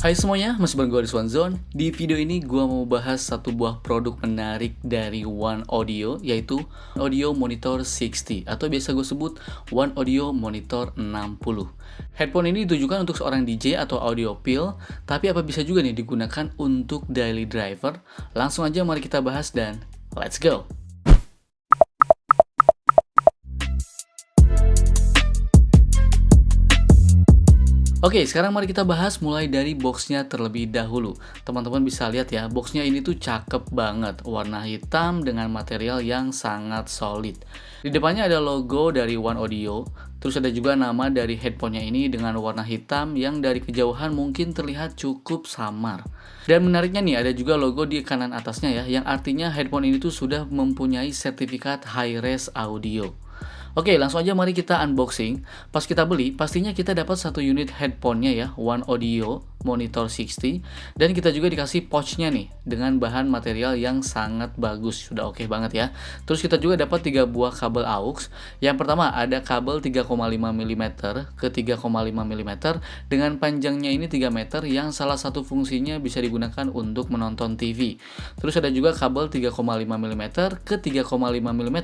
Hai semuanya, masih bareng gue Rizwan Zone. Di video ini gue mau bahas satu buah produk menarik dari One Audio, yaitu Audio Monitor 60 atau biasa gue sebut One Audio Monitor 60. Headphone ini ditujukan untuk seorang DJ atau audiophile, tapi apa bisa juga nih digunakan untuk daily driver? Langsung aja mari kita bahas dan let's go! Oke, sekarang mari kita bahas mulai dari boxnya terlebih dahulu. Teman-teman bisa lihat ya, boxnya ini tuh cakep banget. Warna hitam dengan material yang sangat solid. Di depannya ada logo dari One Audio. Terus ada juga nama dari headphone-nya ini dengan warna hitam yang dari kejauhan mungkin terlihat cukup samar. Dan menariknya nih, ada juga logo di kanan atasnya ya, yang artinya headphone ini tuh sudah mempunyai sertifikat high-res audio. Oke, langsung aja mari kita unboxing. Pas kita beli, pastinya kita dapat satu unit headphone-nya ya, One Audio Monitor 60. Dan kita juga dikasih pouch-nya nih, dengan bahan material yang sangat bagus. Sudah oke banget ya. Terus kita juga dapat 3 buah kabel aux. Yang pertama ada kabel 3,5 mm ke 3,5 mm dengan panjangnya ini 3 meter yang salah satu fungsinya bisa digunakan untuk menonton TV. Terus ada juga kabel 3,5 mm ke 3,5 mm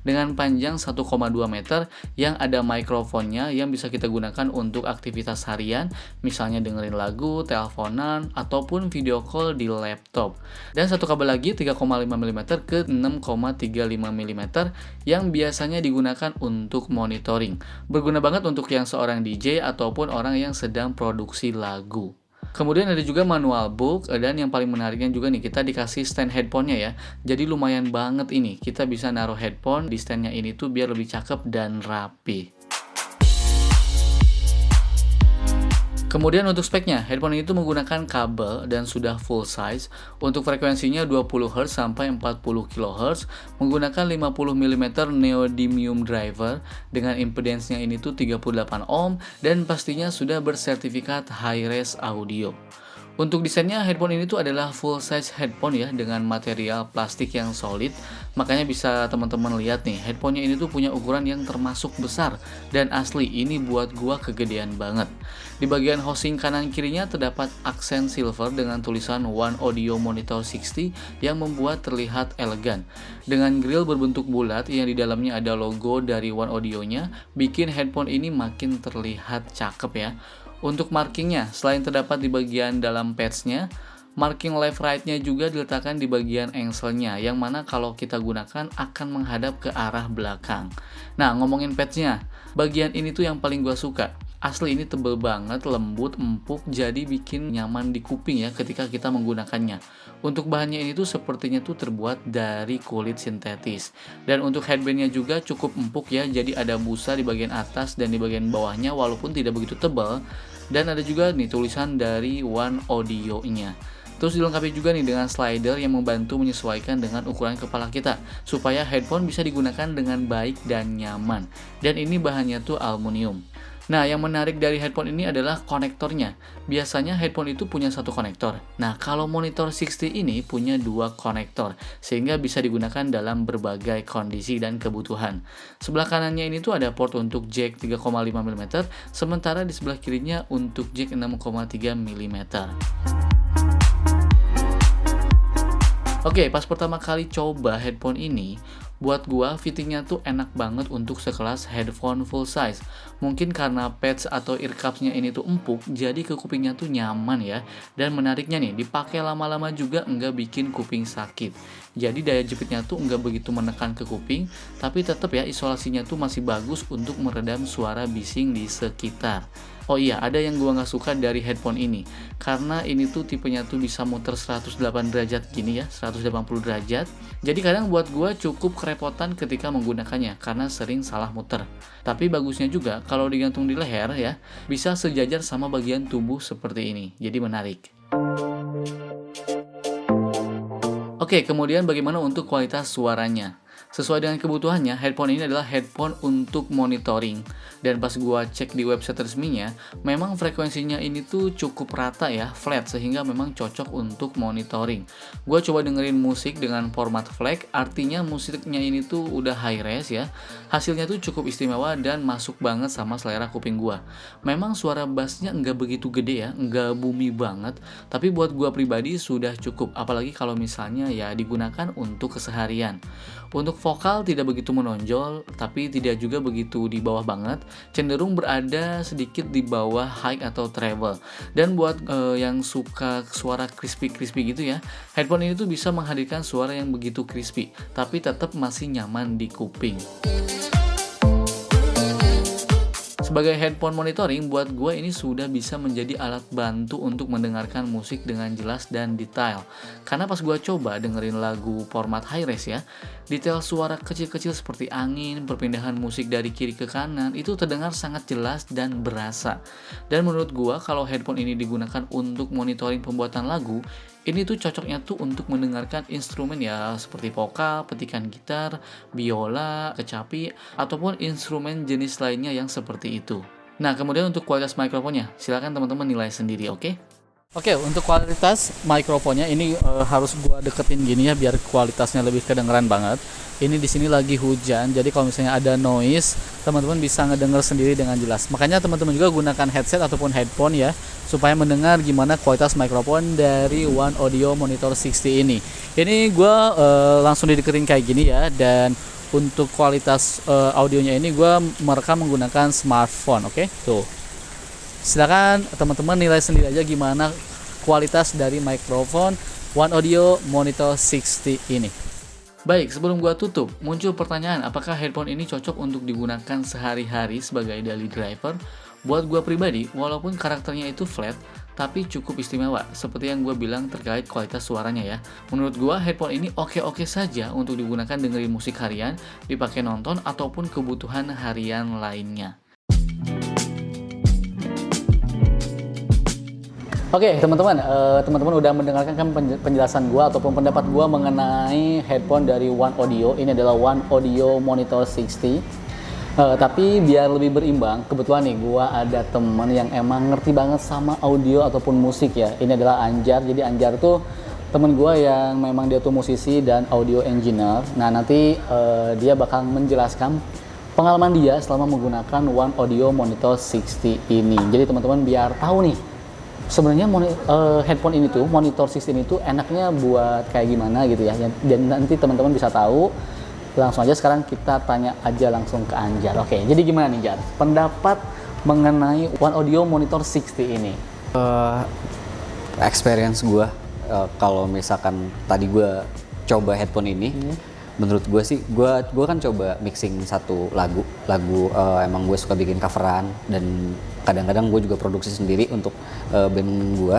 dengan panjang 1,2 meter yang ada mikrofonnya yang bisa kita gunakan untuk aktivitas harian, misalnya dengerin lagu, teleponan, ataupun video call di laptop. Dan satu kabel lagi 3,5 mm ke 6,35 mm yang biasanya digunakan untuk monitoring. Berguna banget untuk yang seorang DJ ataupun orang yang sedang produksi lagu. Kemudian ada juga manual book, dan yang paling menariknya juga nih, kita dikasih stand headphone-nya ya. Jadi lumayan banget ini, kita bisa naruh headphone di stand-nya ini tuh biar lebih cakep dan rapi. Kemudian untuk speknya, headphone ini tuh menggunakan kabel dan sudah full size. Untuk frekuensinya 20 Hz sampai 40 kHz, menggunakan 50 mm neodymium driver dengan impedance-nya ini tuh 38 ohm dan pastinya sudah bersertifikat high-res audio. Untuk desainnya, headphone ini tuh adalah full size headphone ya dengan material plastik yang solid. Makanya bisa teman-teman lihat nih, headphone-nya ini tuh punya ukuran yang termasuk besar dan asli ini buat gua kegedean banget. Di bagian housing kanan kirinya terdapat aksen silver dengan tulisan One Audio Monitor 60 yang membuat terlihat elegan. Dengan grill berbentuk bulat yang di dalamnya ada logo dari One Audio-nya, bikin headphone ini makin terlihat cakep ya. Untuk markingnya, selain terdapat di bagian dalam pads-nya, marking left right-nya juga diletakkan di bagian engsel-nya, yang mana kalau kita gunakan akan menghadap ke arah belakang. Nah, ngomongin pads-nya, bagian ini tuh yang paling gua suka. Asli ini tebel banget, lembut, empuk, jadi bikin nyaman di kuping ya ketika kita menggunakannya. Untuk bahannya ini tuh sepertinya tuh terbuat dari kulit sintetis. Dan untuk headband-nya juga cukup empuk ya, jadi ada busa di bagian atas dan di bagian bawahnya walaupun tidak begitu tebal. Dan ada juga nih tulisan dari One Audio-nya. Terus dilengkapi juga nih dengan slider yang membantu menyesuaikan dengan ukuran kepala kita supaya headphone bisa digunakan dengan baik dan nyaman. Dan ini bahannya tuh aluminium. Nah, yang menarik dari headphone ini adalah konektornya. Biasanya headphone itu punya satu konektor. Nah, kalau monitor 60 ini punya dua konektor, sehingga bisa digunakan dalam berbagai kondisi dan kebutuhan. Sebelah kanannya ini tuh ada port untuk jack 3,5 mm, sementara di sebelah kirinya untuk jack 6,3 mm. Oke, pas pertama kali coba headphone ini, buat gua fittingnya tuh enak banget untuk sekelas headphone full size. Mungkin karena pads atau ear cups-nya ini tuh empuk, jadi ke kupingnya tuh nyaman ya. Dan menariknya nih, dipakai lama-lama juga enggak bikin kuping sakit. Jadi daya jepitnya tuh enggak begitu menekan ke kuping, tapi tetap ya isolasinya tuh masih bagus untuk meredam suara bising di sekitar. Oh iya, ada yang gua nggak suka dari headphone ini. Karena ini tuh tipenya tuh bisa muter 108 derajat gini ya, 180 derajat. Jadi kadang buat gua cukup kerepotan ketika menggunakannya karena sering salah muter. Tapi bagusnya juga kalau digantung di leher ya, bisa sejajar sama bagian tubuh seperti ini. Jadi menarik. Oke, kemudian bagaimana untuk kualitas suaranya? Sesuai dengan kebutuhannya, headphone ini adalah headphone untuk monitoring. Dan pas gua cek di website resminya, memang frekuensinya ini tuh cukup rata ya, flat, sehingga memang cocok untuk monitoring. Gua coba dengerin musik dengan format FLAC, artinya musiknya ini tuh udah high res ya. Hasilnya tuh cukup istimewa dan masuk banget sama selera kuping gua. Memang suara bassnya nggak begitu gede ya, nggak booming banget, tapi buat gua pribadi sudah cukup, apalagi kalau misalnya ya digunakan untuk keseharian. Untuk vokal tidak begitu menonjol, tapi tidak juga begitu di bawah banget, cenderung berada sedikit di bawah high atau treble. Dan buat yang suka suara crispy-crispy gitu ya, headphone ini tuh bisa menghadirkan suara yang begitu crispy, tapi tetap masih nyaman di kuping. Sebagai headphone monitoring, buat gue ini sudah bisa menjadi alat bantu untuk mendengarkan musik dengan jelas dan detail. Karena pas gue coba dengerin lagu format high res ya, detail suara kecil-kecil seperti angin, perpindahan musik dari kiri ke kanan, itu terdengar sangat jelas dan berasa. Dan menurut gue, kalau headphone ini digunakan untuk monitoring pembuatan lagu, ini tuh cocoknya tuh untuk mendengarkan instrumen ya seperti vokal, petikan gitar, biola, kecapi, ataupun instrumen jenis lainnya yang seperti itu. Nah, kemudian untuk kualitas mikrofonnya, silakan teman-teman nilai sendiri, oke? Oke, untuk kualitas mikrofonnya ini harus gua deketin gini ya biar kualitasnya lebih kedengeran banget. Ini di sini lagi hujan, jadi kalau misalnya ada noise, teman-teman bisa ngedenger sendiri dengan jelas. Makanya teman-teman juga gunakan headset ataupun headphone ya, supaya mendengar gimana kualitas mikrofon dari One Audio Monitor 60 ini. Ini gua langsung dideketin kayak gini ya, dan untuk kualitas audionya ini gua merekam menggunakan smartphone, oke? Tuh. Silakan teman-teman nilai sendiri aja gimana kualitas dari mikrofon One Audio Monitor 60 ini. Baik, sebelum gua tutup, muncul pertanyaan apakah headphone ini cocok untuk digunakan sehari-hari sebagai daily driver? Buat gua pribadi, walaupun karakternya itu flat, tapi cukup istimewa, seperti yang gua bilang terkait kualitas suaranya ya. Menurut gua, headphone ini oke-oke saja untuk digunakan dengerin musik harian, dipakai nonton, ataupun kebutuhan harian lainnya. Oke, teman-teman, teman-teman udah mendengarkan kan penjelasan gua ataupun pendapat gua mengenai headphone dari One Audio. Ini adalah One Audio Monitor 60. Tapi biar lebih berimbang, kebetulan nih gua ada temen yang emang ngerti banget sama audio ataupun musik ya. Ini adalah Anjar. Jadi Anjar tuh temen gua yang memang dia tuh musisi dan audio engineer. Nah, nanti dia bakal menjelaskan pengalaman dia selama menggunakan One Audio Monitor 60 ini. Jadi teman-teman biar tahu nih, sebenarnya headphone ini tuh, Monitor 60 ini tuh enaknya buat kayak gimana gitu ya. Dan nanti teman-teman bisa tahu. Langsung aja sekarang kita tanya aja langsung ke Anjar. Oke, jadi gimana nih Jar? Pendapat mengenai One Audio Monitor 60 ini? Experience gue, kalau misalkan tadi gue coba headphone ini, menurut gue sih, gue kan coba mixing satu lagu emang gue suka bikin coveran dan kadang-kadang gue juga produksi sendiri untuk band gue.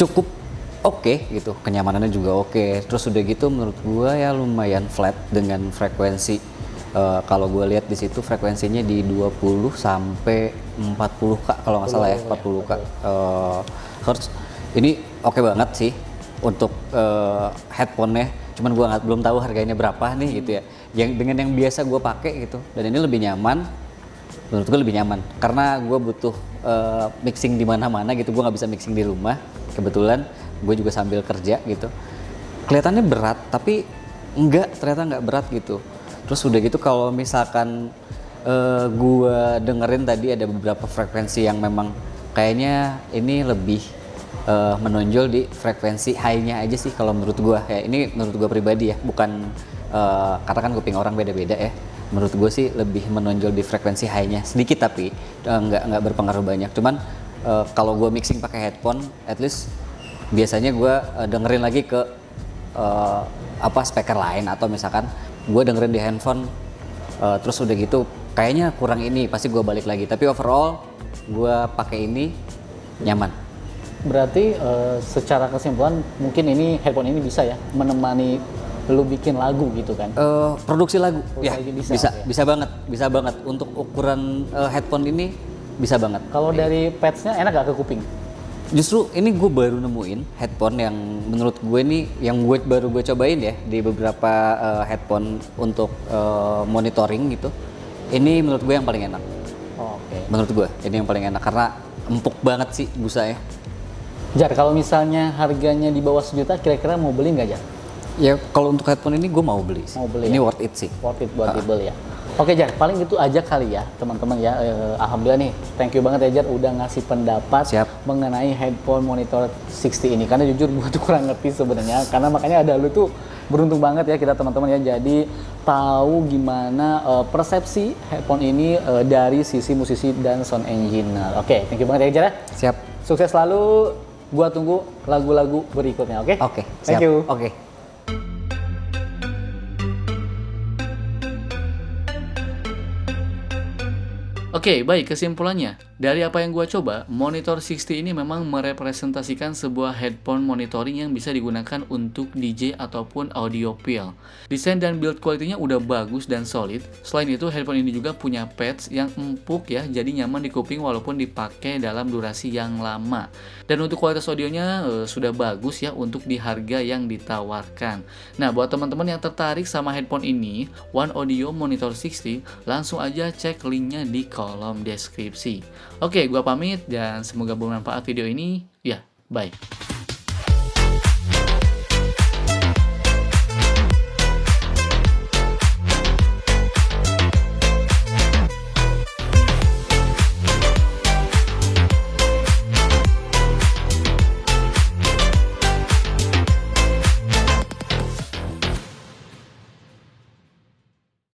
Cukup oke gitu, kenyamanannya juga oke. Terus udah gitu menurut gue ya lumayan flat dengan frekuensi. Kalau gue lihat di situ frekuensinya di 20 sampai 40 K kalau nggak salah ya, 40 K Hertz. Ini oke banget sih untuk headphone-nya. Cuman gue belum tahu harganya berapa nih gitu ya. Yang dengan yang biasa gue pakai gitu. Dan ini lebih nyaman. Menurut gue lebih nyaman karena gue butuh mixing di mana-mana gitu. Gue nggak bisa mixing di rumah. Kebetulan gue juga sambil kerja gitu. Kelihatannya berat tapi ternyata nggak berat gitu. Terus udah gitu kalau misalkan gue dengerin tadi ada beberapa frekuensi yang memang kayaknya ini lebih menonjol di frekuensi high-nya aja sih kalau menurut gue ya. Ini menurut gue pribadi ya, bukan karena kan kuping orang beda-beda ya. Menurut gue sih lebih menonjol di frekuensi high-nya sedikit tapi nggak berpengaruh banyak. Cuman kalau gue mixing pakai headphone, at least biasanya gue dengerin lagi ke speaker lain atau misalkan gue dengerin di handphone, terus udah gitu kayaknya kurang ini, pasti gue balik lagi. Tapi overall gue pakai ini nyaman. Berarti secara kesimpulan mungkin ini headphone ini bisa ya menemani lu bikin lagu gitu kan? Produksi lagu ya bisa, okay. bisa banget untuk ukuran headphone ini bisa banget. Kalau dari pads-nya enak gak ke kuping? Justru ini gue baru nemuin headphone yang menurut gue nih, yang baru gue cobain ya di beberapa headphone untuk monitoring gitu. Ini menurut gue yang paling enak. Oke. Menurut gue ini yang paling enak karena empuk banget sih busanya. Jar, kalau misalnya harganya di bawah 1 juta, kira-kira mau beli nggak, Jar? Ya kalau untuk headphone ini gue mau beli. Mau beli Ini ya? worth it sih. Worth it buat dibeli ya. Oke Jar, paling itu aja kali ya teman-teman ya. Alhamdulillah nih, thank you banget ya Jar udah ngasih pendapat mengenai headphone monitor 60 ini. Karena jujur gue tuh kurang ngerti sebenarnya. Karena makanya ada lu tuh beruntung banget ya kita teman-teman ya. Jadi tahu gimana persepsi headphone ini dari sisi musisi dan sound engineer. Oke, thank you banget ya Jar ya. Siap. Sukses selalu. Gua tunggu lagu-lagu berikutnya, oke? Oke, thank siap. you. Oke. Oke, baik, kesimpulannya. Dari apa yang gua coba, monitor 60 ini memang merepresentasikan sebuah headphone monitoring yang bisa digunakan untuk DJ ataupun audiophile. Desain dan build quality-nya udah bagus dan solid. Selain itu, headphone ini juga punya pads yang empuk ya, jadi nyaman di kuping walaupun dipakai dalam durasi yang lama. Dan untuk kualitas audionya sudah bagus ya untuk di harga yang ditawarkan. Nah, buat teman-teman yang tertarik sama headphone ini, One Audio Monitor 60, langsung aja cek linknya di kolom deskripsi. Oke, gua pamit dan semoga bermanfaat video ini. Ya, bye.